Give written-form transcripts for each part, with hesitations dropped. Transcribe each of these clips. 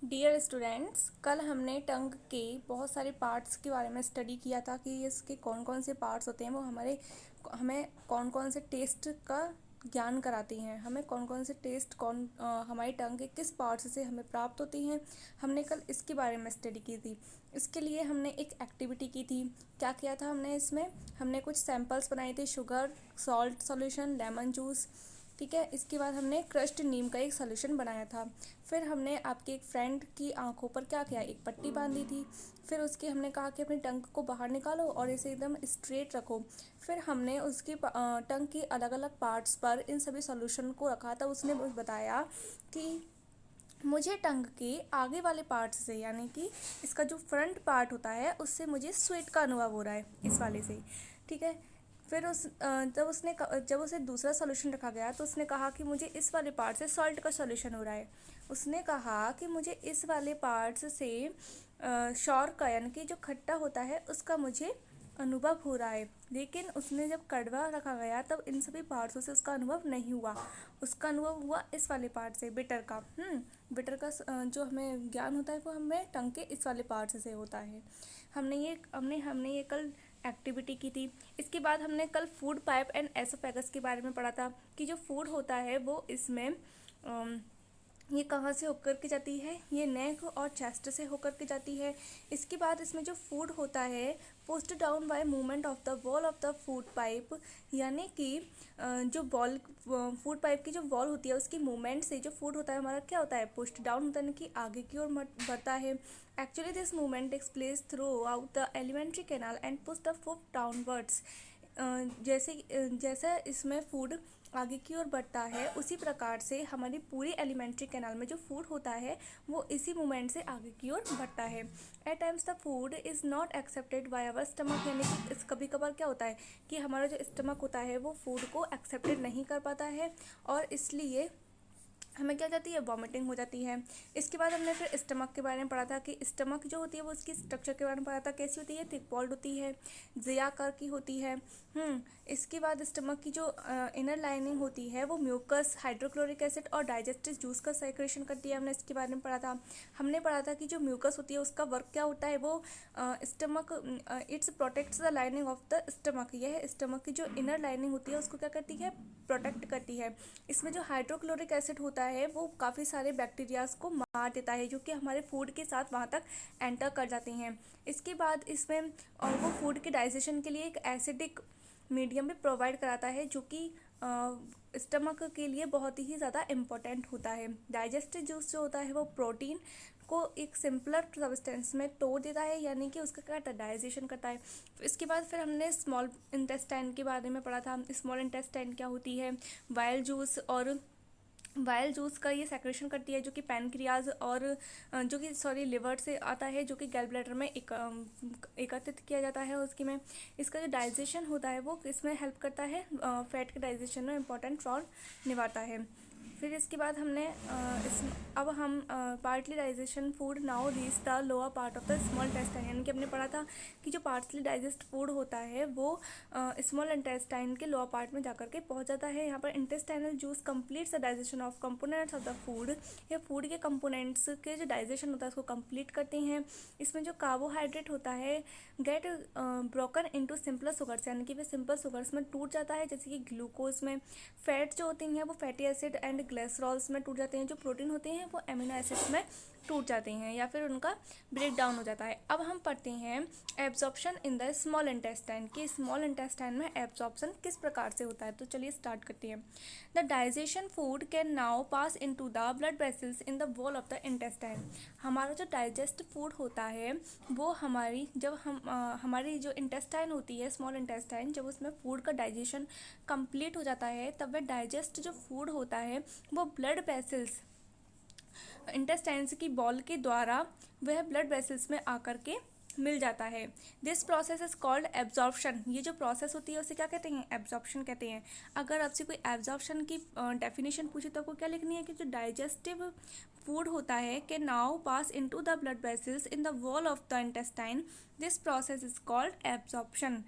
Dear students, कल हमने टंग के बहुत सारे पार्ट्स के बारे में स्टडी किया था कि इसके कौन कौन से पार्ट्स होते हैं। वो हमें कौन कौन से टेस्ट का ज्ञान कराती हैं, हमें कौन कौन से टेस्ट हमारी टंग के किस पार्ट्स से हमें प्राप्त होती हैं। हमने कल इसके बारे में स्टडी की थी। इसके लिए हमने एक एक्टिविटी की थी। क्या किया था हमने इसमें? हमने कुछ सैम्पल्स बनाए थे, sugar, salt solution, lemon juice. ठीक है, इसके बाद हमने क्रश्ड नीम का एक सॉल्यूशन बनाया था। फिर हमने आपके एक फ्रेंड की आंखों पर क्या किया, एक पट्टी बांधी थी। फिर उसकी हमने कहा कि अपनी टंग को बाहर निकालो और इसे एकदम स्ट्रेट रखो। फिर हमने उसकी टंग की अलग अलग पार्ट्स पर इन सभी सॉल्यूशन को रखा था। उसने बताया कि मुझे टंग के आगे वाले पार्ट से, यानी कि इसका जो फ्रंट पार्ट होता है, उससे मुझे स्वेट का अनुभव हो रहा है, इस वाले से। ठीक है। फिर जब उसे दूसरा सॉल्यूशन रखा गया तो उसने कहा कि मुझे इस वाले पार्ट से सॉल्ट का सॉल्यूशन हो रहा है। उसने कहा कि मुझे इस वाले पार्ट्स से शॉर का, यानी कि जो खट्टा होता है, उसका मुझे अनुभव हो रहा है। लेकिन उसने जब कड़वा रखा गया तब इन सभी पार्ट्सों से उसका अनुभव नहीं हुआ। उसका अनुभव हुआ इस वाले पार्ट से, बिटर का। बिटर का जो हमें ज्ञान होता है वो हमें टंग के इस वाले पार्ट से होता है। हमने ये कल एक्टिविटी की थी। इसके बाद हमने कल फूड पाइप एंड एसोफेगस के बारे में पढ़ा था कि जो फूड होता है वो इसमें ये कहाँ से होकर के जाती है, ये नेक और चेस्ट से होकर के जाती है। इसके बाद इसमें जो फूड होता है pushed down by movement of the wall of the food pipe, यानी कि जो वॉल फूड पाइप की जो वॉल होती है उसकी मूवमेंट से जो फूड होता है हमारा क्या होता है, पुश्ड डाउन होता है, यानी कि आगे की ओर बढ़ता है। Actually this movement takes place throughout the alimentary canal and push the food downwards. जैसा इसमें फूड आगे की ओर बढ़ता है, उसी प्रकार से हमारी पूरी एलिमेंट्री कैनाल में जो फूड होता है वो इसी मूवमेंट से आगे की ओर बढ़ता है। At times the food is not accepted by our stomach, यानी कि कभी कभार क्या होता है कि हमारा जो स्टमक होता है वो फूड को एक्सेप्टेड नहीं कर पाता है, और इसलिए हमें क्या जाती है, वॉमिटिंग हो जाती है। इसके बाद हमने फिर स्टमक के बारे में पढ़ा था कि स्टमक जो होती है वो उसकी स्ट्रक्चर के बारे में पढ़ा था। कैसी होती है, थिक वॉल्ड होती है, जियाकार की होती है। इसके बाद स्टमक की जो इनर लाइनिंग होती है वो म्यूकस, हाइड्रोक्लोरिक एसिड और डाइजेस्टिव जूस का सेक्रेशन करती है। हमने इसके बारे में पढ़ा था। हमने पढ़ा था कि जो म्यूकस होती है उसका वर्क क्या होता है, वो stomach it's protects the lining of the stomach. यह स्टमक की जो इनर लाइनिंग होती है उसको क्या करती है, प्रोटेक्ट करती है। इसमें जो हाइड्रोक्लोरिक एसिड होता है वो काफ़ी सारे बैक्टीरियाज को मार देता है जो कि हमारे फूड के साथ वहाँ तक एंटर कर जाती हैं। इसके बाद इसमें और वो फूड के डाइजेशन के लिए एक एसिडिक मीडियम भी प्रोवाइड कराता है, जो कि स्टमक के लिए बहुत ही ज़्यादा इम्पोर्टेंट होता है। डाइजेस्टिव जूस जो होता है वो प्रोटीन को एक सिंपलर सब्सटेंस में तोड़ देता है, यानी कि उसका क्या डाइजेशन करता है। इसके बाद फिर हमने स्मॉल इंटेस्टाइन के बारे में पढ़ा था। स्मॉल इंटेस्टाइन क्या होती है, वाइल जूस का ये सेक्रेशन करती है, जो कि पैनक्रियाज और लिवर से आता है, जो कि गैल ब्लैडर में एकत्रित किया जाता है उसकी में। इसका जो डाइजेशन होता है वो इसमें हेल्प करता है, फैट के डाइजेशन में इंपॉर्टेंट रोल निभाता है। फिर इसके बाद हमने अब हम partly digestion food now reach the lower part of the small intestine, यानी कि हमने पढ़ा था कि जो पार्टली डाइजेस्ट फूड होता है वो स्मॉल इंटेस्टाइन के लोअर पार्ट में जाकर के पहुंच जाता है। यहाँ पर intestinal juice completes the digestion of components of the food. ये फूड के कंपोनेंट्स के जो डाइजेशन होता है उसको कंप्लीट करते हैं। इसमें जो कार्बोहाइड्रेट होता है get broken into simpler sugars, यानी कि वे सिंपल शुगर्स में टूट जाता है, जैसे कि ग्लूकोज में। फैट जो होती हैं वो फैटी एसिड एंड ग्लिसरॉल्स में टूट जाते हैं। जो प्रोटीन होते हैं वो एमिनो एसिड्स में टूट जाते हैं या फिर उनका ब्रेक डाउन हो जाता है। अब हम पढ़ते हैं absorption in the small intestine, कि स्मॉल इंटेस्टाइन में एब्जॉर्प्शन किस प्रकार से होता है। तो चलिए स्टार्ट करते हैं। The digestion food can now pass into the blood vessels in the wall of the intestine. हमारा जो डाइजेस्ट फूड होता है वो हमारी जो इंटेस्टाइन होती है, स्मॉल इंटेस्टाइन, जब उसमें फूड का डाइजेशन कंप्लीट हो जाता है तब वह डाइजेस्ट जो फूड होता है वो ब्लड वेसल्स, इंटेस्टाइन्स की बॉल के द्वारा वह ब्लड वेसल्स में आकर के मिल जाता है। This process is called absorption. ये जो प्रोसेस होती है उसे क्या कहते हैं, एब्जॉर्प्शन कहते हैं। अगर आपसे कोई एब्जॉर्प्शन की डेफिनेशन पूछे तो आपको क्या लिखनी है कि जो डाइजेस्टिव फूड होता है can now pass into the blood vessels in the wall of the intestine. This process is called absorption.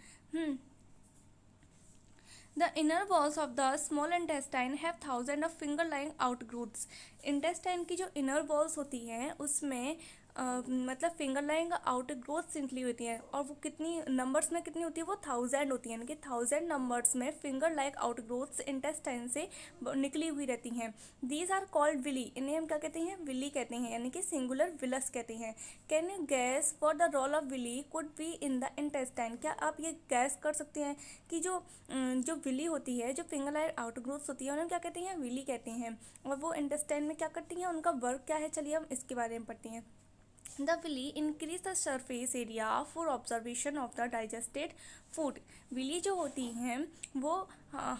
The inner walls of the small intestine have thousands of finger-like outgrowths. Intestine की जो inner walls होती हैं उसमें मतलब finger lying outer growth निकली होती है, और वो कितनी नंबर्स में कितनी होती है, वो 1000 होती है, यानी कि 1000 नंबर्स में finger like outgrowths intestine से निकली हुई रहती हैं. These are called villi. इन्हें हम क्या कहते हैं, विली कहते हैं, यानी कि सिंगुलर विलस कहते हैं. Can you guess for the role of villi could be in the intestine. क्या आप ये गैस कर सकते हैं कि जो विली होती है, जो फिंगर लाइक आउट ग्रोथ्स होती है, उन्हें क्या कहते हैं, विली कहते हैं, और वो इंटेस्टाइन में क्या करती हैं, उनका वर्क क्या है, चलिए हम इसके बारे में पढ़ते हैं. The villi increase the surface area for observation of the digested food. Villi जो होती हैं वो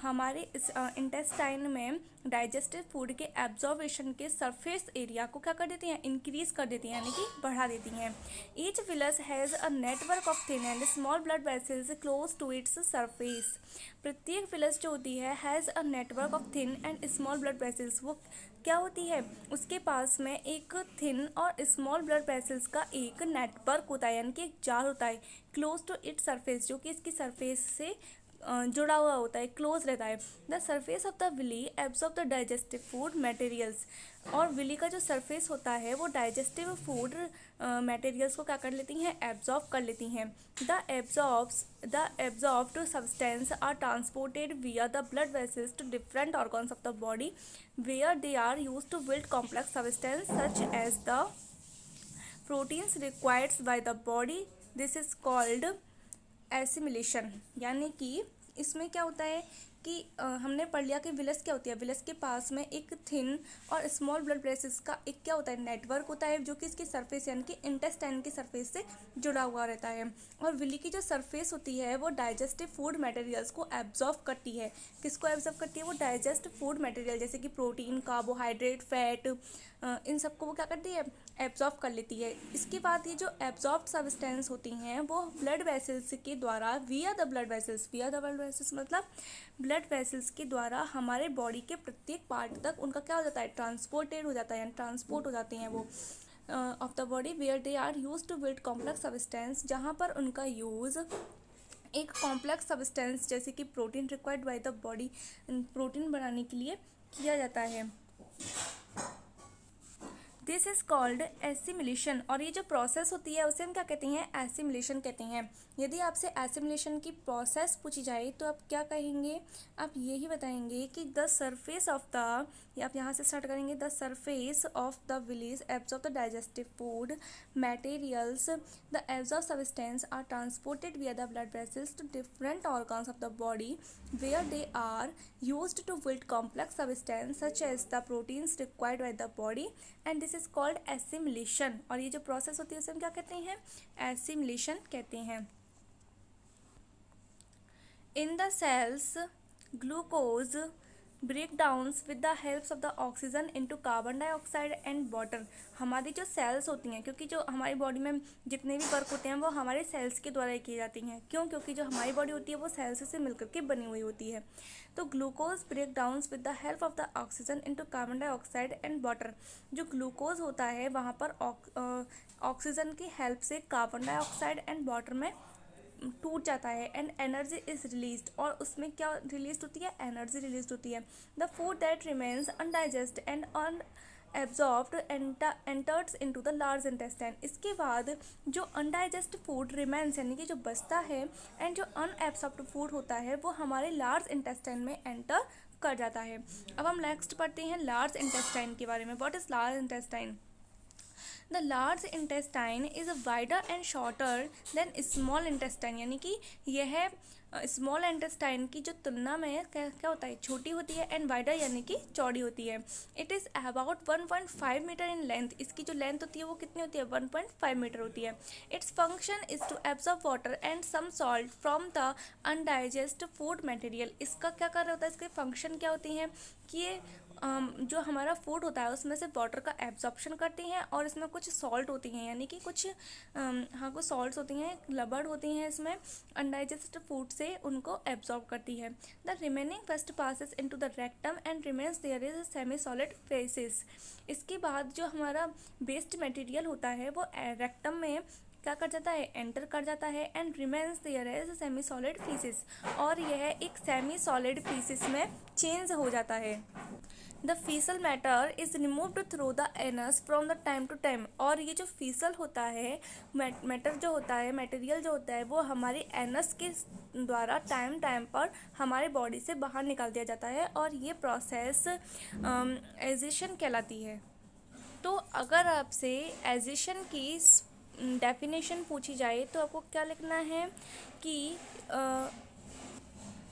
हमारे इस इंटेस्टाइन में डाइजेस्टेड फूड के एब्जॉर्वेशन के सरफेस एरिया को क्या कर देती हैं, इंक्रीज कर देती हैं, यानी कि बढ़ा देती हैं. Each villus has a network of thin and small blood vessels close to its surface. प्रत्येक विलस जो होती है has a network of thin and small blood vessels. वो क्या होती है, उसके पास में एक थिन और स्मॉल ब्लड वेसल्स का एक नेटवर्क होता है, यानी कि एक जाल होता है, क्लोज टू इट सरफेस, जो कि इसकी सरफेस से जुड़ा हुआ होता है, क्लोज रहता है. The surface of the villi absorb the digestive food materials. और विली का जो सरफेस होता है वो डाइजेस्टिव फूड मटेरियल्स को क्या कर लेती हैं, एब्जॉर्ब कर लेती हैं. The absorbed substance are transported via the blood vessels to different organs of the body where they are used to build complex substance such as the proteins required by the body. This is called assimilation. यानी कि इसमें क्या होता है कि हमने पढ़ लिया कि विलस क्या होती है. विलस के पास में एक थिन और स्मॉल ब्लड वेसल्स का एक क्या होता है, नेटवर्क होता है, जो कि इसकी सरफेस यानी कि इंटेस्टाइन की सरफेस से जुड़ा हुआ रहता है. और विली की जो सरफेस होती है वो डाइजेस्टिव फूड मटेरियल्स को एब्जॉर्ब करती है. किसको एब्जॉर्ब करती है, वो डाइजेस्ट फूड मटेरियल जैसे कि प्रोटीन, कार्बोहाइड्रेट, फैट, इन सबको वो क्या करती है, एब्जॉर्ब कर लेती है. इसके बाद ये जो एब्जॉर्ब सब्सटेंस होती हैं वो ब्लड वेसल्स के द्वारा विया द ब्लड वेसल्स मतलब ब्लड वेसल्स के द्वारा हमारे बॉडी के प्रत्येक पार्ट तक उनका क्या हो जाता है, ट्रांसपोर्टेड हो जाता है, यानी ट्रांसपोर्ट हो जाते हैं वो of the body where they are use to build complex substance, जहाँ पर उनका यूज़ एक कॉम्प्लेक्स सब्सटेंस जैसे कि protein required by the body, protein बनाने के लिए किया जाता है. This is called assimilation. और ये जो प्रोसेस होती है उसे हम क्या कहते हैं, एसिमिलेशन कहते हैं. यदि आपसे एसिमिलेशन की प्रोसेस पूछी जाए तो आप क्या कहेंगे, आप यही बताएंगे कि द सरफेस ऑफ द, आप यहाँ से स्टार्ट करेंगे, the surface of the villis absorb the digestive food materials, the absorb substance are transported via the blood vessels to different organs of the body where they are used to build complex substance such as the proteins required by the body, and this is called assimilation. और ये जो process होती है उसे हम क्या कहते हैं, एसिमिलेशन कहते हैं. In the cells, glucose breakdowns with the help of the oxygen into carbon dioxide and water. हमारी जो सेल्स होती हैं, क्योंकि जो हमारी बॉडी में जितने भी वर्क होते हैं वो हमारे सेल्स के द्वारा ही की जाती हैं. क्यों, क्योंकि जो हमारी बॉडी होती है वो सेल्स से मिलकर के बनी हुई होती है. तो glucose break downs with the help of the oxygen into carbon dioxide and water. जो ग्लूकोज होता है वहाँ पर ऑक्सीजन की हेल्प से कार्बन डाइऑक्साइड एंड वाटर में टूट जाता है, एंड एनर्जी इज रिलीज्ड. और उसमें क्या रिलीज होती है, एनर्जी रिलीज होती है. The food that remains अनडाइजेस्ट and unabsorbed enters into the large intestine. इसके बाद जो अनडाइजेस्ट फूड रिमेन्स यानी कि जो बचता है, एंड जो अनएब्जॉर्ब्ड फूड होता है वो हमारे लार्ज इंटेस्टाइन में एंटर कर जाता है. अब हम नेक्स्ट पढ़ते हैं लार्ज इंटेस्टाइन के बारे में. What is large intestine? The large intestine is wider and shorter than small intestine. यानी कि यह स्मॉल इंटेस्टाइन की जो तुलना में क्या होता है, छोटी होती है, एंड वाइडर यानी कि चौड़ी होती है. It is about 1.5 metre in length. इसकी जो लेंथ होती है वो कितनी होती है, 1.5 मीटर होती है. Its function is to absorb water and some salt from the undigest food material. इसका क्या कार्य होता है, इसके फंक्शन क्या होती हैं कि ये जो हमारा फूड होता है उसमें से वाटर का एब्जॉर्प्शन करती हैं, और इसमें कुछ सॉल्ट होती हैं, यानी कि कुछ कुछ सॉल्ट्स होती हैं, लबड़ होती हैं, इसमें अनडाइजेस्टेड फूड से उनको एब्जॉर्ब करती है. The remaining waste passes into the rectum and remains there is semi solid faeces. इसके बाद जो हमारा वेस्ट मटेरियल होता है वो रेक्टम में क्या कर जाता है, एंटर कर जाता है and remains there as semi solid faeces, और यह एक सेमी सॉलिड फीसिस में चेंज हो जाता है। The faecal matter is removed through the anus from the time to time, और ये जो फीसल होता है, मैटर जो होता है, मटेरियल जो होता है, वो हमारे एनस के द्वारा टाइम टाइम पर हमारे बॉडी से बाहर निकाल दिया जाता है, और ये प्रोसेस एजिशन कहलाती है। तो अगर आपसे एजिशन की डेफिनेशन पूछी जाए तो आपको क्या लिखना है कि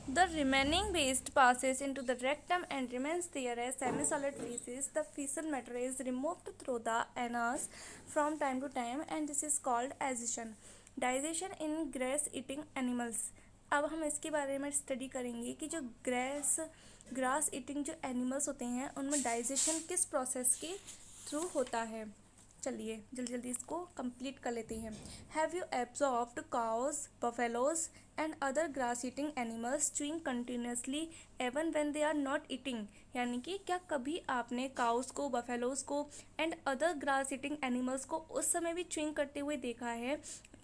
the remaining waste passes into the rectum and remains there as semi-solid feces. The fecal matter is removed through the anus from time to time and this is called ascension. Digestion in grass-eating animals. अब हम इसके बारे में study करेंगे कि जो grass eating जो animals होते हैं उनमें डाइजेशन किस प्रोसेस के थ्रू होता है। चलिए जल्दी जल्दी इसको कंप्लीट कर लेते हैं। Have you absorbed cows, buffaloes and other grass eating animals chewing continuously even when they are not eating, यानी कि क्या कभी आपने काउस को, बफेलोज को and other grass eating animals को उस समय भी च्यूइंग करते हुए देखा है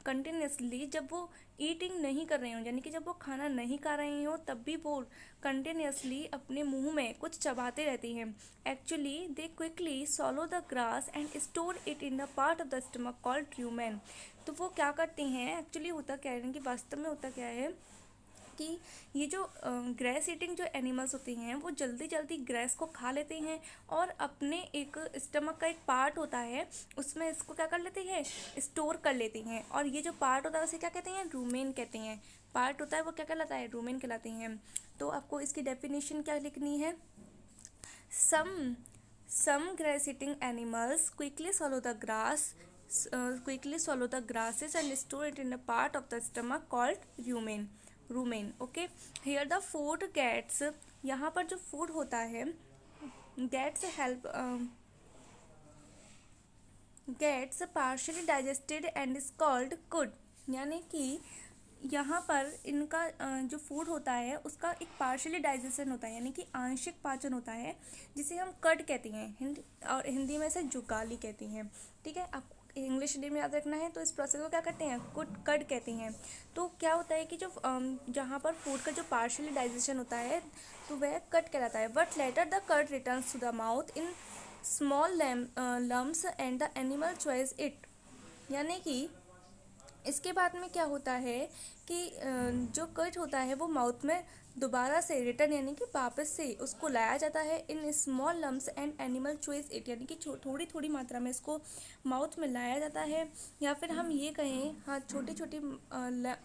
कंटिन्यूसली, जब वो ईटिंग नहीं कर रहे हों, यानी कि जब वो खाना नहीं खा रहे हों तब भी वो कंटिन्यूसली अपने मुंह में कुछ चबाते रहती हैं। Actually they quickly सॉलो the grass and store it in the part of the stomach called rumen. तो वो क्या करते हैं, एक्चुअली होता क्या है कि वास्तव में होता क्या है कि ये जो ग्रेस ईटिंग जो एनिमल्स होते हैं वो जल्दी जल्दी ग्रेस को खा लेते हैं और अपने एक स्टमक का एक पार्ट होता है उसमें इसको क्या कर लेते हैं, स्टोर कर लेते हैं, और ये जो पार्ट होता है उसे क्या कहते हैं, रूमेन कहते हैं। पार्ट होता है वो क्या कहलाता है, रूमेन कहलाते हैं। तो आपको इसकी डेफिनेशन क्या लिखनी है, some grass eating animals quickly swallow the grasses and store it in a part of the stomach called rumen. Okay, here the food gets, यहाँ पर जो फूड होता है gets partially digested and is called cud, यानी कि यहाँ पर इनका जो फूड होता है उसका एक पार्शियली डाइजेशन होता है, यानी कि आंशिक पाचन होता है, जिसे हम कड कहते हैं और हिंदी में से जुगाली कहते हैं। ठीक है, आपको इंग्लिश हिंदी में याद रखना है। तो इस प्रोसेस को क्या कहते हैं, कड कहते हैं। तो क्या होता है कि जो जहाँ पर फूड का जो पार्शियली डाइजेशन होता है तो वह कड कहलाता है। But later the cud returns to the mouth in small lumps and the animal chews it, यानी कि इसके बाद में क्या होता है कि जो कट होता है वो माउथ में दोबारा से रिटर्न, यानी कि वापस से उसको लाया जाता है in small lumps and animal chews it, यानी कि थोड़ी थोड़ी मात्रा में इसको माउथ में लाया जाता है। या फिर हम ये कहें, हाँ, छोटी छोटी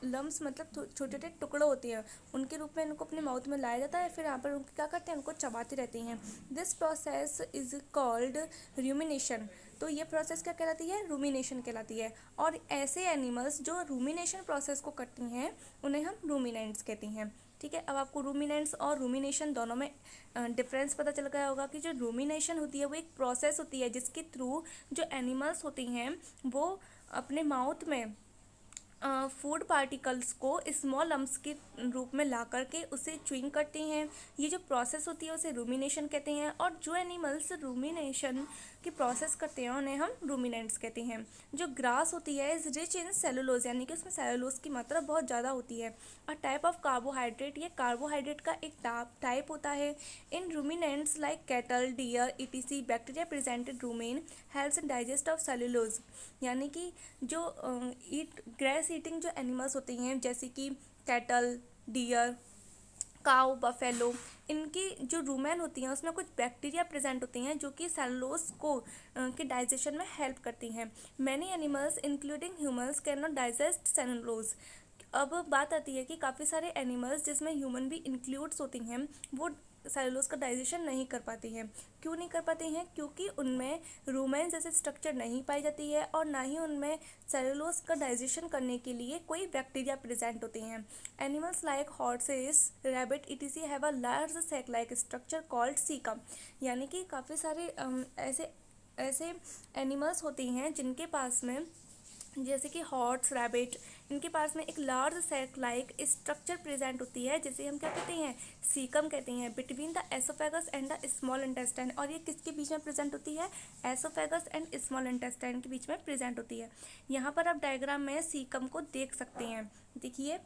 लम्स मतलब छोटे छोटे टुकड़े होते हैं, उनके रूप में इनको अपने माउथ में लाया जाता है। फिर यहाँ पर उनको क्या करते हैं, उनको चबाते रहते हैं। This process is called rumination. तो ये प्रोसेस क्या कहलाती है, रूमिनेशन कहलाती है। और ऐसे एनिमल्स जो रूमिनेशन प्रोसेस को करती हैं उन्हें हम रूमिनेंट्स कहते हैं। ठीक है, अब आपको रूमिनेंट्स और रूमिनेशन दोनों में डिफरेंस पता चल गया होगा कि जो रूमिनेशन होती है वो एक प्रोसेस होती है जिसके थ्रू जो एनिमल्स होती हैं वो अपने माउथ में फूड पार्टिकल्स को स्मॉल लम्स के रूप में ला करके उसे च्यूइंग करते हैं। ये जो प्रोसेस होती है उसे रूमिनेशन कहते हैं। और जो एनिमल्स रूमिनेशन की प्रोसेस करते हैं उन्हें हम रूमिनेंट्स कहते हैं। जो ग्रास होती है इज रिच इन सेलुलोज, यानी कि उसमें सेलुलोज की मात्रा बहुत ज़्यादा होती है। और टाइप ऑफ कार्बोहाइड्रेट, ये कार्बोहाइड्रेट का एक टाइप होता है। In ruminants like cattle, deer etc bacteria presented rumen helps in digest of cellulose, यानी कि जो ग्रेस ईटिंग जो एनिमल्स होते हैं जैसे कि कैटल, डियर, काउ, बफेलो, इनकी जो रूमेन होती हैं उसमें कुछ बैक्टीरिया प्रेजेंट होती हैं जो कि सेलुलोज को के डाइजेशन में हेल्प करती हैं। Many animals including humans can not digest cellulose. अब बात आती है कि काफ़ी सारे एनिमल्स जिसमें ह्यूमन भी इंक्लूड्स होती हैं वो सेलुलोज का डाइजेशन नहीं कर पाती हैं। क्यों नहीं कर पाती हैं, क्योंकि उनमें रूमेन जैसे स्ट्रक्चर नहीं पाई जाती है और ना ही उनमें सेलुलोज का डाइजेशन करने के लिए कोई बैक्टीरिया प्रेजेंट होते हैं। Animals like horses, rabbit etc have a large sac like structure called caecum, यानी कि काफ़ी सारे ऐसे एनिमल्स होते हैं जिनके पास में, जैसे कि हॉर्स, रैबिट इनके पास में एक large sac like structure present होती है जिसे हम क्या कहते हैं, सीकम कहते हैं, between the oesophagus and the small intestine. और ये किसके बीच में प्रेजेंट होती है, एसोफेगस एंड स्मॉल इंटेस्टाइन के बीच में प्रेजेंट होती है। यहाँ पर आप डायग्राम में सीकम को देख सकते हैं। देखिए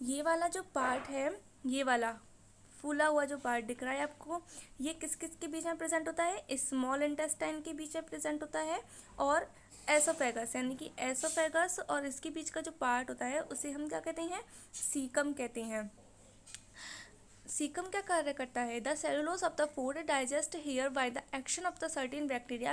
ये वाला जो पार्ट है, ये वाला फूला हुआ जो पार्ट दिख रहा है आपको, ये किस किस के बीच में प्रेजेंट होता है, स्मॉल इंटेस्टाइन के बीच में प्रेजेंट होता है और एसोफेगस, यानी कि एसोफेगस और इसके बीच का जो पार्ट होता है उसे हम क्या कहते हैं, सीकम कहते हैं। सीकम क्या कार्य करता है, the cellulose of the food digest here by the action of the certain bacteria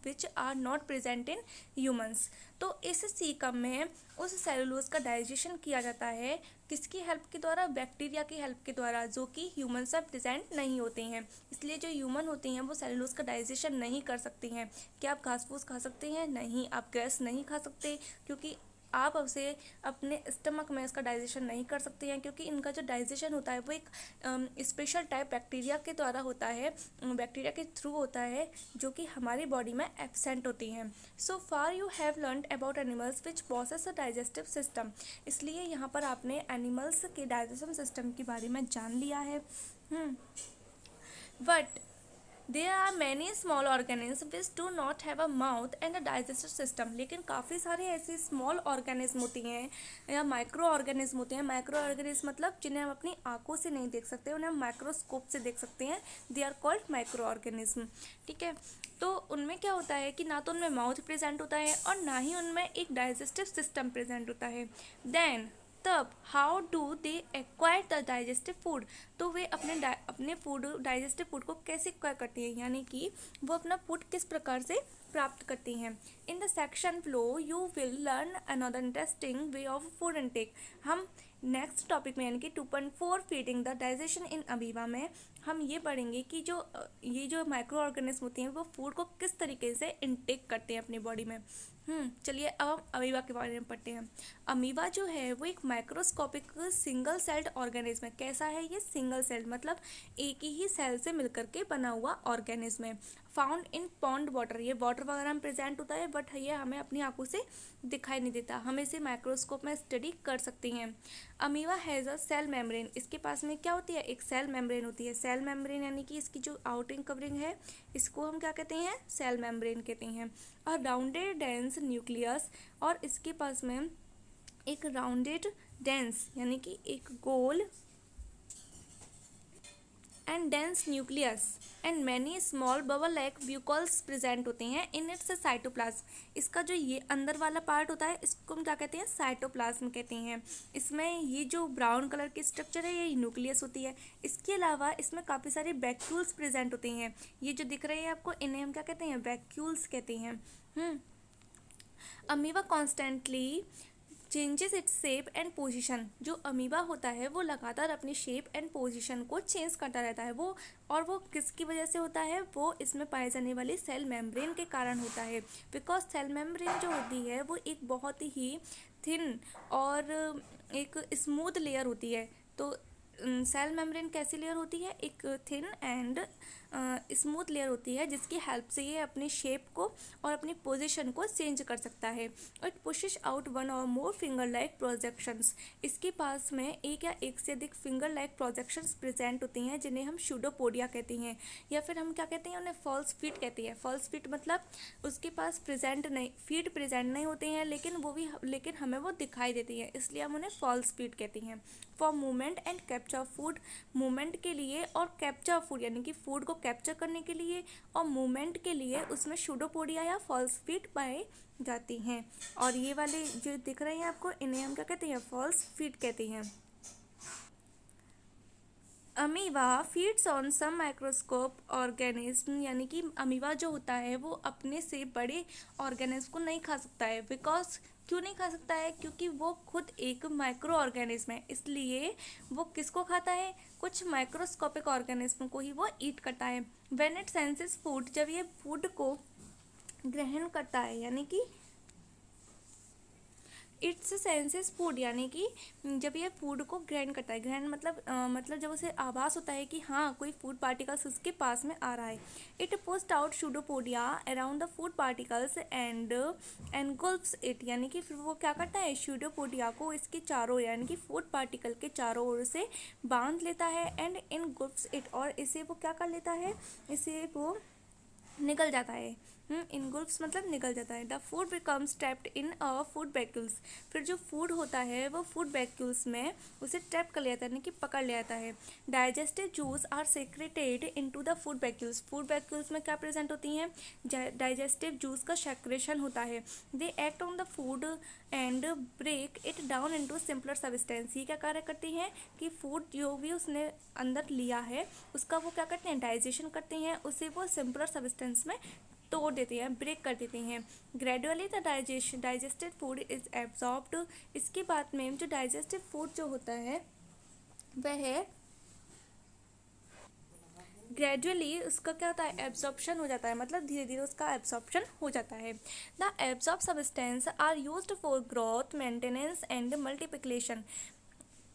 which are not present in humans. तो इस सीकम में उस सेलुलोज का डाइजेशन किया जाता है, किसकी हेल्प के द्वारा, बैक्टीरिया की हेल्प के द्वारा, जो कि ह्यूमंस में प्रेजेंट नहीं होते हैं। इसलिए जो ह्यूमन होते हैं वो सेलुलोज का डाइजेशन नहीं कर सकते हैं। क्या आप घास फूस खा सकते हैं, नहीं, आप गैस नहीं खा सकते, क्योंकि आप उसे अपने स्टमक में इसका डाइजेशन नहीं कर सकते हैं, क्योंकि इनका जो डाइजेशन होता है वो एक स्पेशल टाइप बैक्टीरिया के द्वारा होता है, बैक्टीरिया के थ्रू होता है, जो कि हमारी बॉडी में एब्सेंट होती हैं। So far you have learned about animals which possess a digestive system. इसलिए यहाँ पर आपने एनिमल्स के डाइजेशन सिस्टम के बारे में जान लिया है। But there are many small organism which do not have a mouth and a digestive system. लेकिन काफ़ी सारे ऐसे स्मॉल ऑर्गेनिज्म होती हैं या माइक्रो ऑर्गेनिज्म होते हैं। माइक्रो ऑर्गेनिज्म मतलब जिन्हें हम अपनी आंखों से नहीं देख सकते, उन्हें हम माइक्रोस्कोप से देख सकते हैं। They are called micro organism. ठीक है, तो उनमें क्या होता है कि ना तो उनमें माउथ प्रेजेंट होता है और ना ही उनमें एक डाइजेस्टिव सिस्टम प्रेजेंट होता है। देन तब how do they acquire the digestive food. तो वे अपने फूड, डाइजेस्टिव फूड को कैसे एक्वायर करती हैं, यानी कि वो अपना फूड किस प्रकार से प्राप्त करती हैं। In the section flow you will learn another interesting way of food intake. हम नेक्स्ट टॉपिक में यानी कि 2.4 feeding the digestion in amoeba में हम ये पढ़ेंगे कि ये जो माइक्रो ऑर्गेनिज्म होती हैं वो फूड को किस तरीके से इनटेक करते हैं अपनी बॉडी में। चलिए अब हम अमीबा के बारे में पढ़ते हैं। अमीबा जो है वो एक माइक्रोस्कोपिक सिंगल सेल्ड ऑर्गेनिज्म है। कैसा है ये, सिंगल सेल, मतलब एक ही सेल से मिलकर के बना हुआ ऑर्गेनिज्म है। फाउंड इन पॉन्ड वाटर, ये वाटर वगैरह में प्रेजेंट होता है, बट ये हमें अपनी आंखों से दिखाई नहीं देता, हम इसे माइक्रोस्कोप में स्टडी कर सकते हैं। Amoeba has a cell membrane, इसके पास में क्या होती है, एक सेल मेम्ब्रेन होती है। सेल मेम्ब्रेन यानी कि इसकी जो आउटिंग कवरिंग है इसको हम क्या कहते हैं, सेल मेम्ब्रेन कहते हैं। और राउंडेड डेंस न्यूक्लियस, और इसके पास में एक राउंडेड डेंस यानी कि एक गोल and dense nucleus and many small bubble like vacuoles present होते हैं इन इट्स साइटोप्लाज्म। इसका जो ये अंदर वाला पार्ट होता है इसको हम क्या कहते हैं, साइटोप्लाज्म कहते हैं। इसमें ये जो ब्राउन कलर की स्ट्रक्चर है ये न्यूक्लियस होती है। इसके अलावा इसमें काफ़ी सारे वैक्यूल्स प्रेजेंट होते हैं। ये जो दिख रहे हैं आपको, इन्हें हम क्या कहते हैं, वैक्यूल्स कहते हैं। Amoeba constantly changes its shape and position. जो अमीबा होता है वो लगातार अपनी शेप एंड पोजीशन को चेंज करता रहता है। वो किसकी वजह से होता है, वो इसमें पाए जाने वाली सेल मेम्ब्रेन के कारण होता है। बिकॉज सेल मेम्ब्रेन जो होती है वो एक बहुत ही थिन और एक स्मूथ लेयर होती है। तो सेल मेम्ब्रेन कैसी लेयर होती है, एक थिन एंड स्मूथ लेयर होती है, जिसकी हेल्प से ये अपनी शेप को और अपनी पोजीशन को चेंज कर सकता है। इट पुशेस आउट वन और मोर फिंगर लाइक प्रोजेक्शंस। इसके पास में एक या एक से अधिक फिंगर लाइक प्रोजेक्शंस प्रेजेंट होती हैं, जिन्हें हम सूडोपोडिया कहते हैं, या फिर हम क्या कहते हैं, उन्हें फॉल्स फीट कहते हैं। फॉल्स फीट मतलब उसके पास फीट प्रेजेंट नहीं होते हैं, लेकिन हमें वो दिखाई देती है, इसलिए हम उन्हें फॉल्स फीट कहते हैं। For movement and capture food, movement के लिए और कैप्चर फूड यानी कि फूड को कैप्चर करने के लिए और मूवमेंट के लिए उसमें सूडोपोडिया या फॉल्स फीट पाए जाती हैं। और ये वाले जो दिख रहे हैं आपको, इन्हें हम क्या कहते हैं, फॉल्स फीट कहते हैं। Amoeba feeds on some microscope organism, यानी कि अमीबा जो होता है वो अपने से बड़े ऑर्गेनिज्म को नहीं खा सकता है। बिकॉज क्यों नहीं खा सकता है, क्योंकि वो खुद एक माइक्रो ऑर्गेनिज्म है, इसलिए वो किसको खाता है, कुछ माइक्रोस्कोपिक ऑर्गेनिज्म को ही वो ईट करता है। व्हेन इट सेंसेस फूड, जब ये फूड को ग्रहण करता है, यानी कि इट्स सेंसेस फूड, यानी कि जब ये फूड को ग्रैंड करता है, ग्रैंड मतलब जब उसे आभास होता है कि हाँ कोई फूड पार्टिकल्स उसके पास में आ रहा है। It pushed out pseudopodia around the food particles and engulfs it, यानी कि फिर वो क्या करता है, सूडोपोडिया को इसके चारों ओर यानी कि फूड पार्टिकल के चारों ओर से बांध लेता है एंड इनगुल्फ्स इट, और इसे वो क्या कर लेता है, इसे वो निकल जाता है। इनगुल्फ्स मतलब निकल जाता है। The food becomes trapped in a food vacuoles, फिर जो फूड होता है वो फूड वैक्यूल्स में उसे ट्रैप कर लिया जाता है, यानी कि पकड़ लिया जाता है। Digestive juice are secreted into the food vacuoles, food vacuoles में क्या प्रेजेंट होती हैं, डाइजेस्टिव जूस का सेक्रेशन होता है। They act on the food and break it down into simpler substance, ये क्या कार्य करती हैं कि फूड जो भी उसने अंदर लिया है उसका वो क्या करते हैं, डाइजेशन करते हैं, उसे वो सिंपलर सब्सटेंस में तोड़ देते हैं, ब्रेक कर देते हैं। Gradually the digested food is absorbed, इसके बाद में जो डाइजेस्टिव फूड जो होता है वह ग्रेजुअली उसका क्या होता है, एब्जॉर्प्शन हो जाता है, मतलब धीरे धीरे उसका एब्जॉर्प्शन हो जाता है। The absorb substance are used for growth maintenance and multiplication,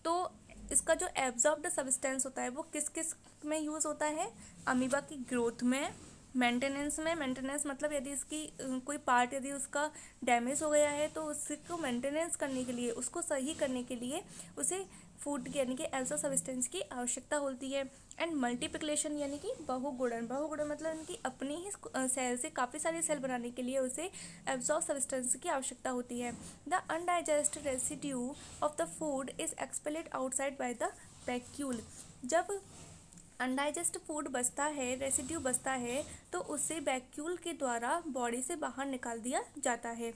तो इसका जो एब्जॉर्ब्ड सब्सटेंस होता है वो किस किस में यूज़ होता है, अमीबा की ग्रोथ में, मेंटेनेंस में, मेंटेनेंस मतलब यदि इसकी कोई पार्ट यदि उसका डैमेज हो गया है तो उसको मेंटेनेंस करने के लिए, उसको सही करने के लिए उसे फूड यानी कि एल्सा सब्सटेंस की आवश्यकता होती है। एंड मल्टीप्लिकेशन यानी कि बहुगुणन, बहुगुणन मतलब इनकी अपनी ही सेल से काफ़ी सारे सेल बनाने के लिए उसे एब्जॉर्ब सब्सटेंस की आवश्यकता होती है। The undigested residue of the food is expelled outside by the vacuole, जब अनडाइजेस्ट फूड बचता है, रेसिड्यू बचता है, तो उसे वैक्यूल के द्वारा बॉडी से बाहर निकाल दिया जाता है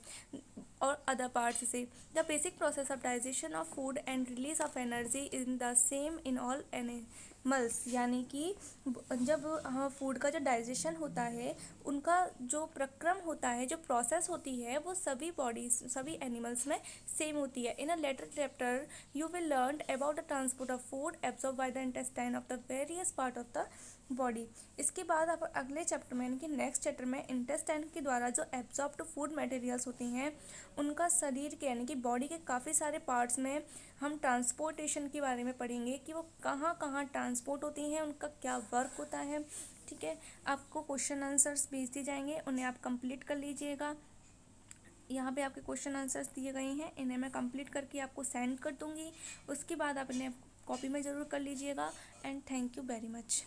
और अदर पार्ट्स से। The basic process of digestion of food and release of energy in the same in all animals, यानी कि जब फूड का जो डाइजेशन होता है उनका जो प्रक्रम होता है, जो प्रोसेस होती है, वो सभी बॉडीज सभी एनिमल्स में सेम होती है। In a later chapter you will learn about the transport of food absorb by the intestine of the various part of the body. इसके बाद आप अगले चैप्टर में यानी कि नेक्स्ट चैप्टर में इंटेस्टाइन के द्वारा जो एब्जॉर्ब्ड फूड मटेरियल्स होती हैं उनका शरीर के यानी कि बॉडी के काफ़ी सारे पार्ट्स में हम ट्रांसपोर्टेशन के बारे में पढ़ेंगे कि वो कहाँ कहाँ ट्रांसपोर्ट होती हैं, उनका क्या वर्क होता है। ठीक है, आपको क्वेश्चन आंसर्स भेज दिए जाएंगे, उन्हें आप कंप्लीट कर लीजिएगा। यहाँ पे आपके क्वेश्चन आंसर्स दिए गए हैं, इन्हें मैं कंप्लीट करके आपको सेंड कर दूँगी। उसके बाद आप इन्हें कॉपी में ज़रूर कर लीजिएगा। And thank you very much.